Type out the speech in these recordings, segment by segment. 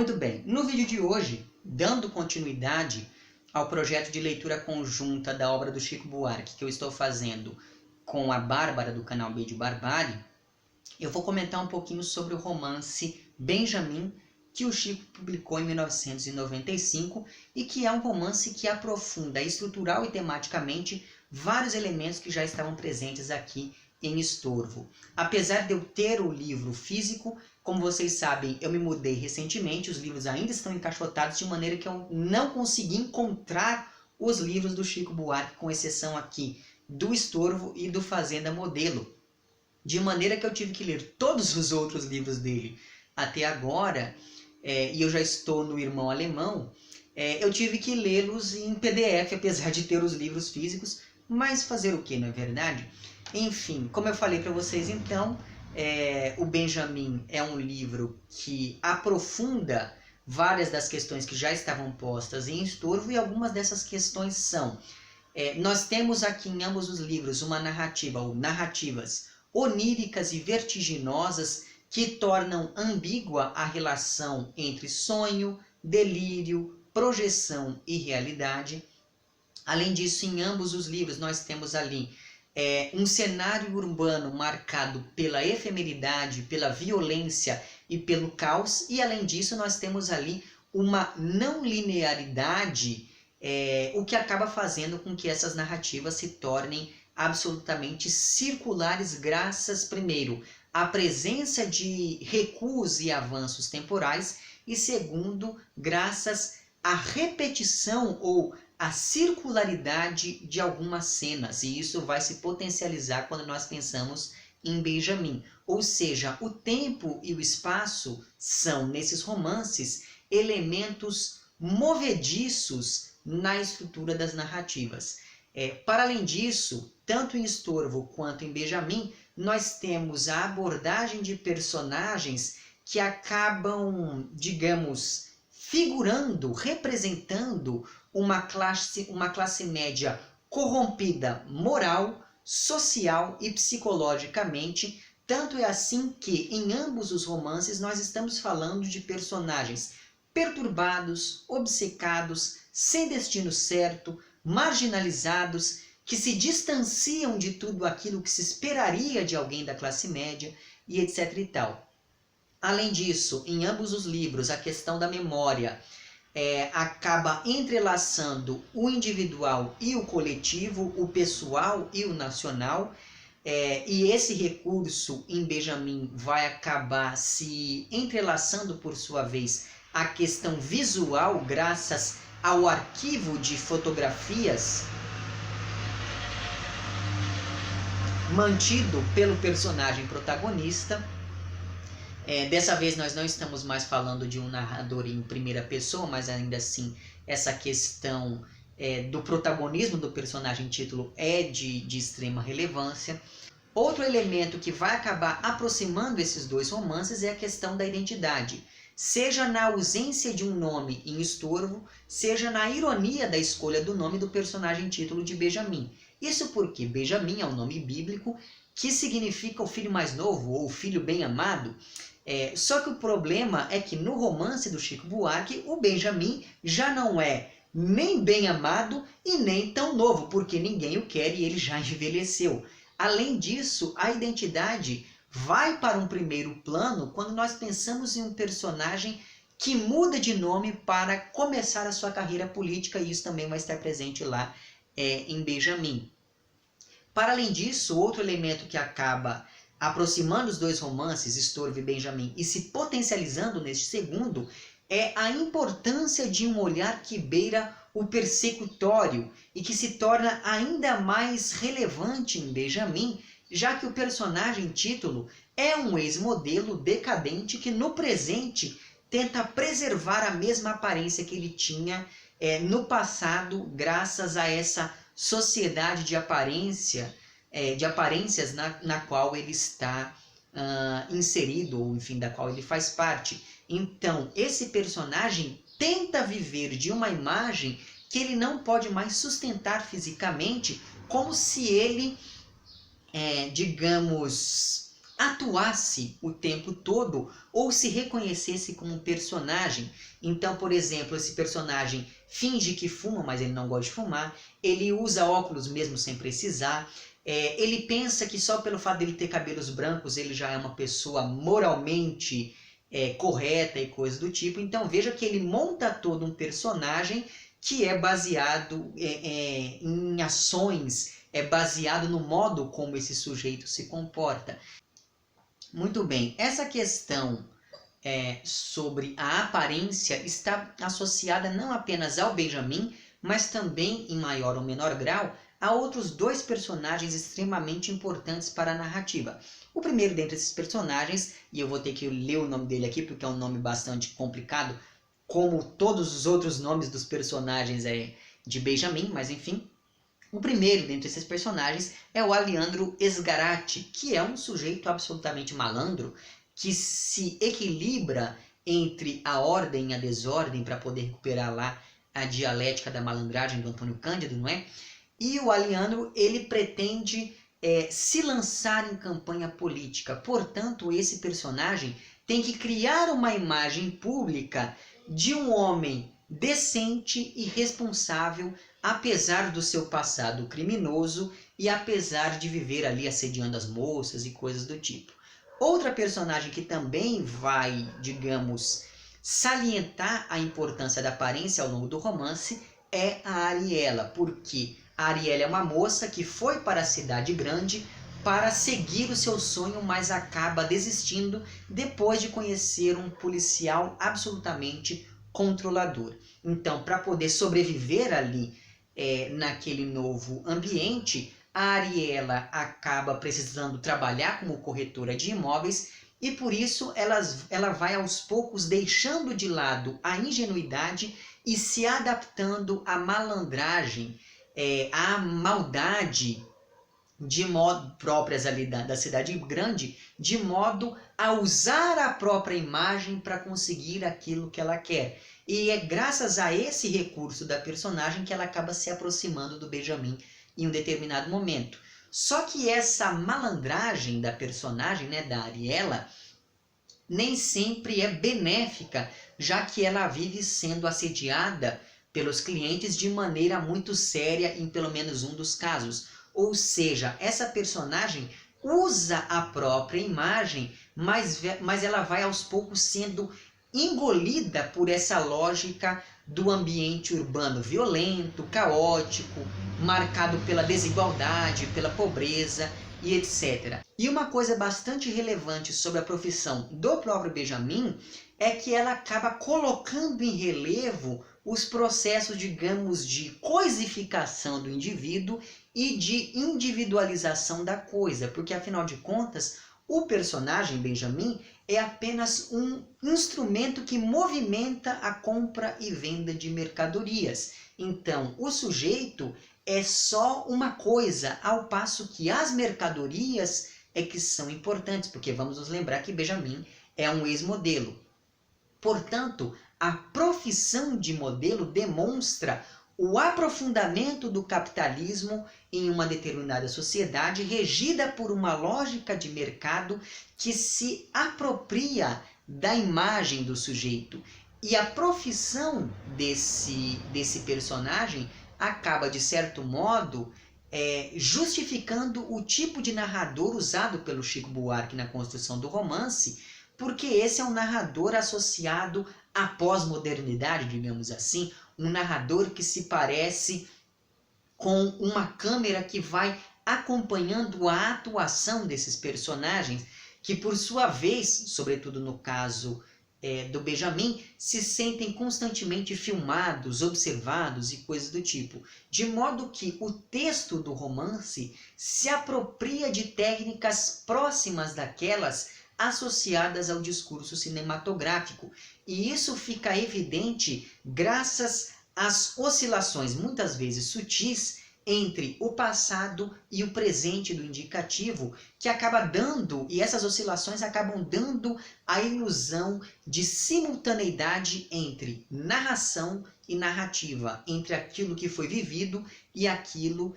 Muito bem, no vídeo de hoje, dando continuidade ao projeto de leitura conjunta da obra do Chico Buarque que eu estou fazendo com a Bárbara do canal Beijo Barbárie, eu vou comentar um pouquinho sobre o romance Benjamin, que o Chico publicou em 1995 e que é um romance que aprofunda estrutural e tematicamente vários elementos que já estavam presentes aqui em Estorvo. Apesar de eu ter o livro físico, como vocês sabem, eu me mudei recentemente, os livros ainda estão encaixotados de maneira que eu não consegui encontrar os livros do Chico Buarque, com exceção aqui do Estorvo e do Fazenda Modelo. De maneira que eu tive que ler todos os outros livros dele até agora, e eu já estou no Irmão Alemão, eu tive que lê-los em PDF, apesar de ter os livros físicos, mas fazer o que, não é verdade? Enfim, como eu falei para vocês então, o Benjamin é um livro que aprofunda várias das questões que já estavam postas em Estorvo, e algumas dessas questões são, nós temos aqui em ambos os livros uma narrativa, ou narrativas oníricas e vertiginosas que tornam ambígua a relação entre sonho, delírio, projeção e realidade. Além disso, em ambos os livros nós temos ali um cenário urbano marcado pela efemeridade, pela violência e pelo caos, e além disso nós temos ali uma não linearidade, o que acaba fazendo com que essas narrativas se tornem absolutamente circulares, graças, primeiro, à presença de recuos e avanços temporais, e segundo, graças à repetição ou à circularidade de algumas cenas, e isso vai se potencializar quando nós pensamos em Benjamin. Ou seja, o tempo e o espaço são, nesses romances, elementos movediços na estrutura das narrativas. Para além disso, tanto em Estorvo quanto em Benjamin, nós temos a abordagem de personagens que acabam, digamos, figurando, representando uma classe média corrompida moral, social e psicologicamente. Tanto é assim que, em ambos os romances, nós estamos falando de personagens perturbados, obcecados, sem destino certo, marginalizados, que se distanciam de tudo aquilo que se esperaria de alguém da classe média, e etc. e tal. Além disso, em ambos os livros, a questão da memória acaba entrelaçando o individual e o coletivo, o pessoal e o nacional, e esse recurso em Benjamin vai acabar se entrelaçando, por sua vez, a questão visual, graças ao arquivo de fotografias mantido pelo personagem protagonista. Dessa vez nós não estamos mais falando de um narrador em primeira pessoa, mas ainda assim essa questão do protagonismo do personagem título é de extrema relevância. Outro elemento que vai acabar aproximando esses dois romances é a questão da identidade, seja na ausência de um nome em Estorvo, seja na ironia da escolha do nome do personagem título de Benjamin. Isso porque Benjamin é um nome bíblico que significa o filho mais novo ou o filho bem amado. Só que o problema é que no romance do Chico Buarque, o Benjamin já não é nem bem amado e nem tão novo, porque ninguém o quer e ele já envelheceu. Além disso, a identidade vai para um primeiro plano quando nós pensamos em um personagem que muda de nome para começar a sua carreira política, e isso também vai estar presente lá em Benjamin. Para além disso, outro elemento que acaba aproximando os dois romances, Estorvo e Benjamin, e se potencializando neste segundo, é a importância de um olhar que beira o persecutório e que se torna ainda mais relevante em Benjamin, já que o personagem título é um ex-modelo decadente que no presente tenta preservar a mesma aparência que ele tinha no passado, graças a essa sociedade de aparências na qual ele está inserido, ou enfim, da qual ele faz parte. Então, esse personagem tenta viver de uma imagem que ele não pode mais sustentar fisicamente, como se ele, digamos, atuasse o tempo todo ou se reconhecesse como um personagem. Então, por exemplo, esse personagem finge que fuma, mas ele não gosta de fumar, ele usa óculos mesmo sem precisar, ele pensa que só pelo fato dele ter cabelos brancos ele já é uma pessoa moralmente correta e coisa do tipo. Então veja que ele monta todo um personagem que é baseado em ações, é baseado no modo como esse sujeito se comporta. Muito bem, essa questão sobre a aparência está associada não apenas ao Benjamin, mas também, em maior ou menor grau, a outros dois personagens extremamente importantes para a narrativa. O primeiro dentre esses personagens, e eu vou ter que ler o nome dele aqui porque é um nome bastante complicado, como todos os outros nomes dos personagens de Benjamin, mas enfim. O primeiro dentre esses personagens é o Aleandro Sgarati, que é um sujeito absolutamente malandro, que se equilibra entre a ordem e a desordem para poder recuperar lá a dialética da malandragem do Antônio Cândido, não é? E o Aleandro, ele pretende se lançar em campanha política. Portanto, esse personagem tem que criar uma imagem pública de um homem decente e responsável, apesar do seu passado criminoso e apesar de viver ali assediando as moças e coisas do tipo. Outra personagem que também vai, digamos, salientar a importância da aparência ao longo do romance é a Ariela, porque a Ariela é uma moça que foi para a cidade grande para seguir o seu sonho, mas acaba desistindo depois de conhecer um policial absolutamente controlador. Então, para poder sobreviver ali naquele novo ambiente, a Ariela acaba precisando trabalhar como corretora de imóveis e por isso ela vai aos poucos deixando de lado a ingenuidade e se adaptando à malandragem, à maldade de modo próprias ali da cidade grande, de modo a usar a própria imagem para conseguir aquilo que ela quer. E é graças a esse recurso da personagem que ela acaba se aproximando do Benjamin em um determinado momento. Só que essa malandragem da personagem, né, da Ariela, nem sempre é benéfica, já que ela vive sendo assediada pelos clientes de maneira muito séria em pelo menos um dos casos. Ou seja, essa personagem usa a própria imagem, mas ela vai aos poucos sendo engolida por essa lógica do ambiente urbano violento, caótico, marcado pela desigualdade, pela pobreza e etc. E uma coisa bastante relevante sobre a profissão do próprio Benjamin é que ela acaba colocando em relevo os processos, digamos, de coisificação do indivíduo e de individualização da coisa, porque afinal de contas, o personagem Benjamin é apenas um instrumento que movimenta a compra e venda de mercadorias. Então, o sujeito é só uma coisa, ao passo que as mercadorias é que são importantes, porque vamos nos lembrar que Benjamin é um ex-modelo. Portanto, a profissão de modelo demonstra o aprofundamento do capitalismo em uma determinada sociedade regida por uma lógica de mercado que se apropria da imagem do sujeito. E a profissão desse personagem acaba, de certo modo, justificando o tipo de narrador usado pelo Chico Buarque na construção do romance, porque esse é um narrador associado à pós-modernidade, digamos assim, um narrador que se parece com uma câmera que vai acompanhando a atuação desses personagens, que por sua vez, sobretudo no caso do Benjamin, se sentem constantemente filmados, observados e coisas do tipo. De modo que o texto do romance se apropria de técnicas próximas daquelas associadas ao discurso cinematográfico. E isso fica evidente graças às oscilações, muitas vezes sutis, entre o passado e o presente do indicativo, que acaba dando, e essas oscilações acabam dando a ilusão de simultaneidade entre narração e narrativa, entre aquilo que foi vivido e aquilo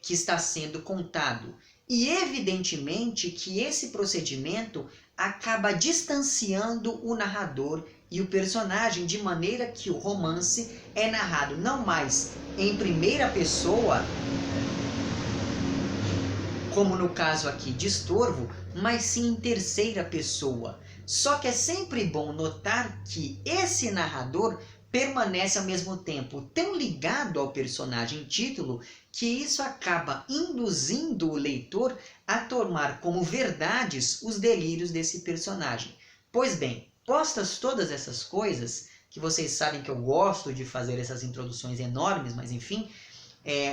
que está sendo contado. E evidentemente que esse procedimento acaba distanciando o narrador e o personagem, de maneira que o romance é narrado não mais em primeira pessoa, como no caso aqui de Estorvo, mas sim em terceira pessoa. Só que é sempre bom notar que esse narrador permanece ao mesmo tempo tão ligado ao personagem título que isso acaba induzindo o leitor a tomar como verdades os delírios desse personagem. Pois bem, postas todas essas coisas, que vocês sabem que eu gosto de fazer essas introduções enormes, mas enfim,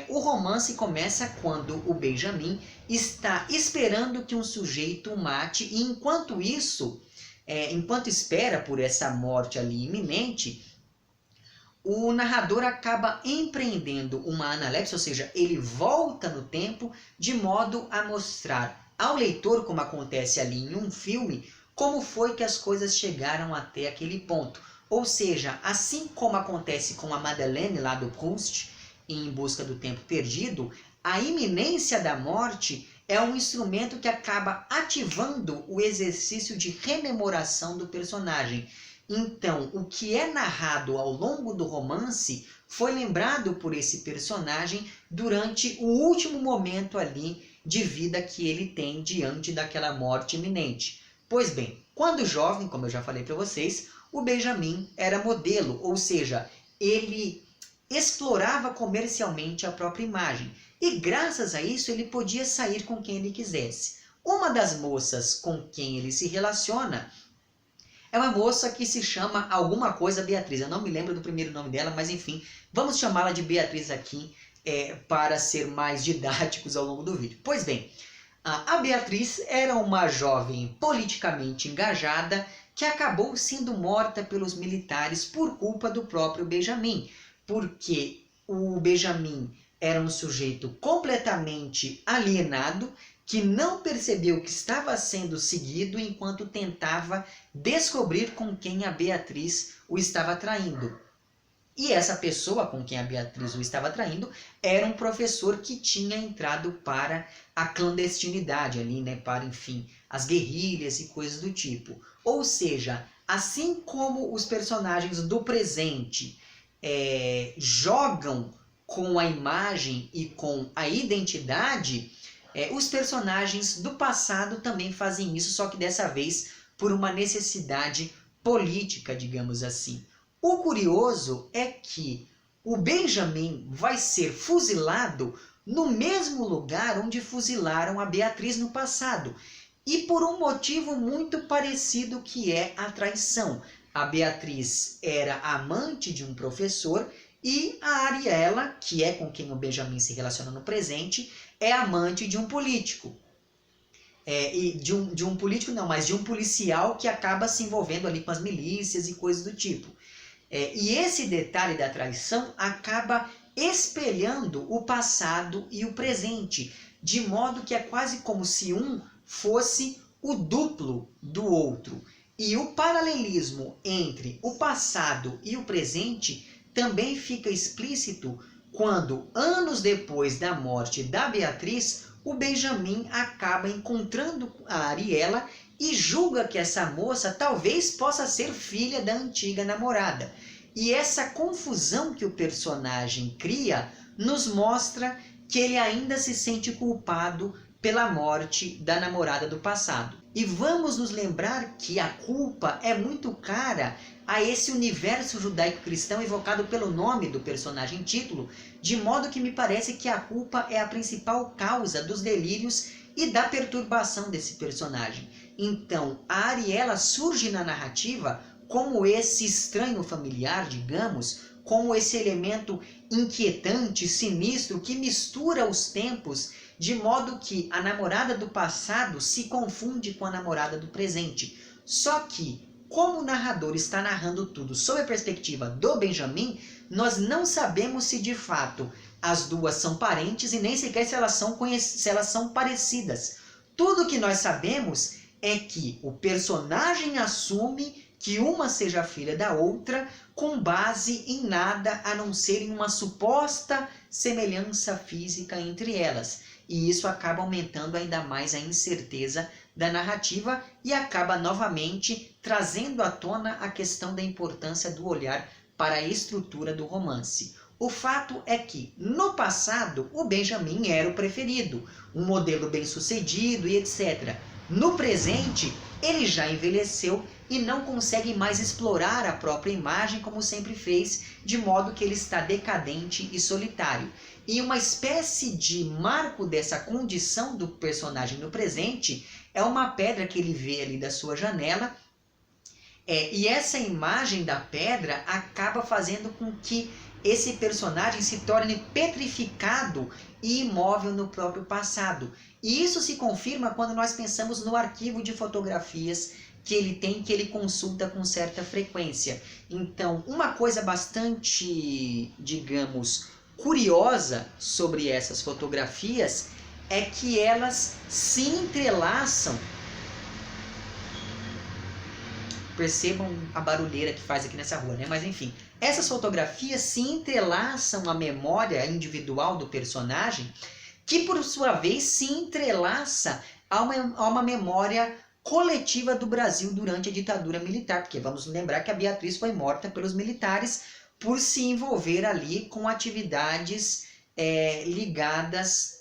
o romance começa quando o Benjamin está esperando que um sujeito o mate e enquanto isso, enquanto espera por essa morte ali iminente, o narrador acaba empreendendo uma analepse, ou seja, ele volta no tempo de modo a mostrar ao leitor, como acontece ali em um filme, como foi que as coisas chegaram até aquele ponto. Ou seja, assim como acontece com a Madeleine lá do Proust, em Busca do Tempo Perdido, a iminência da morte é um instrumento que acaba ativando o exercício de rememoração do personagem. Então, o que é narrado ao longo do romance foi lembrado por esse personagem durante o último momento ali de vida que ele tem diante daquela morte iminente. Pois bem, quando jovem, como eu já falei para vocês, o Benjamin era modelo, ou seja, ele explorava comercialmente a própria imagem e graças a isso ele podia sair com quem ele quisesse. Uma das moças com quem ele se relaciona é uma moça que se chama alguma coisa Beatriz. Eu não me lembro do primeiro nome dela, mas enfim, vamos chamá-la de Beatriz aqui para ser mais didáticos ao longo do vídeo. Pois bem, a Beatriz era uma jovem politicamente engajada que acabou sendo morta pelos militares por culpa do próprio Benjamin, porque o Benjamin era um sujeito completamente alienado, que não percebeu que estava sendo seguido enquanto tentava descobrir com quem a Beatriz o estava traindo. E essa pessoa com quem a Beatriz o estava traindo era um professor que tinha entrado para a clandestinidade ali, né, para, enfim, as guerrilhas e coisas do tipo. Ou seja, assim como os personagens do presente jogam com a imagem e com a identidade, os personagens do passado também fazem isso, só que dessa vez por uma necessidade política, digamos assim. O curioso é que o Benjamin vai ser fuzilado no mesmo lugar onde fuzilaram a Beatriz no passado. E por um motivo muito parecido, que é a traição. A Beatriz era amante de um professor e a Ariela, que é com quem o Benjamin se relaciona no presente, é amante de um político. E de um político não, mas de um policial que acaba se envolvendo ali com as milícias e coisas do tipo. E esse detalhe da traição acaba espelhando o passado e o presente, de modo que é quase como se um fosse o duplo do outro. E o paralelismo entre o passado e o presente também fica explícito quando, anos depois da morte da Beatriz, o Benjamin acaba encontrando a Ariela e julga que essa moça talvez possa ser filha da antiga namorada. E essa confusão que o personagem cria nos mostra que ele ainda se sente culpado pela morte da namorada do passado. E vamos nos lembrar que a culpa é muito cara a esse universo judaico-cristão evocado pelo nome do personagem título, de modo que me parece que a culpa é a principal causa dos delírios e da perturbação desse personagem. Então, a Ariela surge na narrativa como esse estranho familiar, digamos, como esse elemento inquietante, sinistro, que mistura os tempos, de modo que a namorada do passado se confunde com a namorada do presente. Só que, como o narrador está narrando tudo sob a perspectiva do Benjamin, nós não sabemos se de fato as duas são parentes e nem sequer se elas são parecidas. Tudo que nós sabemos é que o personagem assume que uma seja filha da outra com base em nada a não ser em uma suposta semelhança física entre elas. e isso acaba aumentando ainda mais a incerteza da narrativa e acaba novamente trazendo à tona a questão da importância do olhar para a estrutura do romance. O fato é que, no passado, o Benjamin era o preferido, um modelo bem-sucedido e etc. No presente, ele já envelheceu e não consegue mais explorar a própria imagem como sempre fez, de modo que ele está decadente e solitário. E uma espécie de marco dessa condição do personagem no presente é uma pedra que ele vê ali da sua janela, e essa imagem da pedra acaba fazendo com que esse personagem se torne petrificado e imóvel no próprio passado. E isso se confirma quando nós pensamos no arquivo de fotografias que ele tem, que ele consulta com certa frequência. Então, uma coisa bastante, digamos, curiosa sobre essas fotografias é que elas se entrelaçam. Percebam a barulheira que faz aqui nessa rua, né? Mas enfim, essas fotografias se entrelaçam à memória individual do personagem, que por sua vez se entrelaça a uma memória coletiva do Brasil durante a ditadura militar, porque vamos lembrar que a Beatriz foi morta pelos militares por se envolver ali com atividades ligadas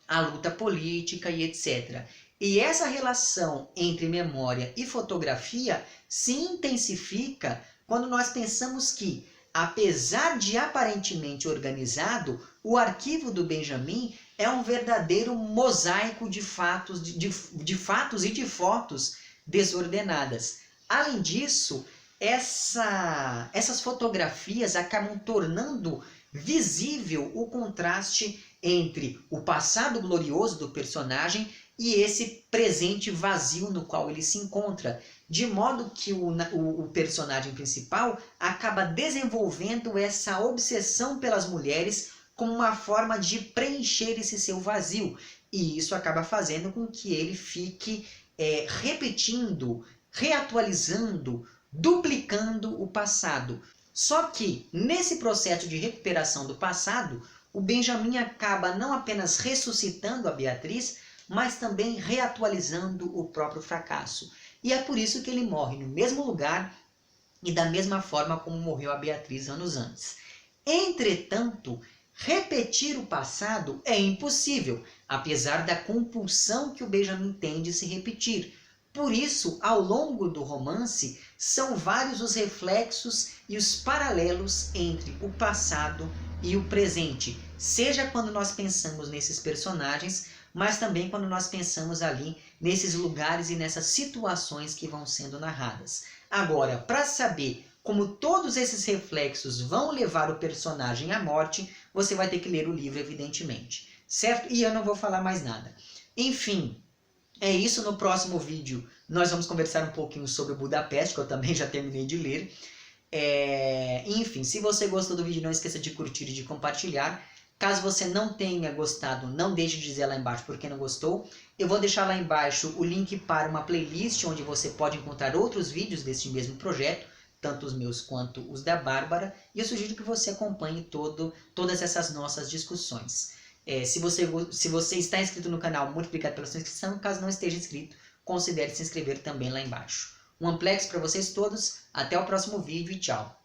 à luta política e etc. E essa relação entre memória e fotografia se intensifica quando nós pensamos que, apesar de aparentemente organizado, o arquivo do Benjamin é um verdadeiro mosaico de fatos, de fatos e de fotos desordenadas. Além disso, essas fotografias acabam tornando visível o contraste entre o passado glorioso do personagem e esse presente vazio no qual ele se encontra, de modo que o personagem principal acaba desenvolvendo essa obsessão pelas mulheres como uma forma de preencher esse seu vazio, e isso acaba fazendo com que ele fique repetindo, reatualizando, duplicando o passado. Só que, nesse processo de recuperação do passado, o Benjamin acaba não apenas ressuscitando a Beatriz, mas também reatualizando o próprio fracasso. E é por isso que ele morre no mesmo lugar e da mesma forma como morreu a Beatriz anos antes. Entretanto, repetir o passado é impossível, apesar da compulsão que o Benjamin tem de se repetir. Por isso, ao longo do romance, são vários os reflexos e os paralelos entre o passado e o presente, seja quando nós pensamos nesses personagens, mas também quando nós pensamos ali nesses lugares e nessas situações que vão sendo narradas. Agora, para saber como todos esses reflexos vão levar o personagem à morte, você vai ter que ler o livro, evidentemente, certo? E eu não vou falar mais nada. Enfim, é isso. No próximo vídeo nós vamos conversar um pouquinho sobre Budapeste, que eu também já terminei de ler. Enfim, se você gostou do vídeo, não esqueça de curtir e de compartilhar. Caso você não tenha gostado, não deixe de dizer lá embaixo por que não gostou. Eu vou deixar lá embaixo o link para uma playlist onde você pode encontrar outros vídeos deste mesmo projeto, tanto os meus quanto os da Bárbara, e eu sugiro que você acompanhe todas essas nossas discussões. Se você está inscrito no canal, muito obrigado pela sua inscrição. Caso não esteja inscrito, considere se inscrever também lá embaixo. Um amplex para vocês todos, até o próximo vídeo e tchau!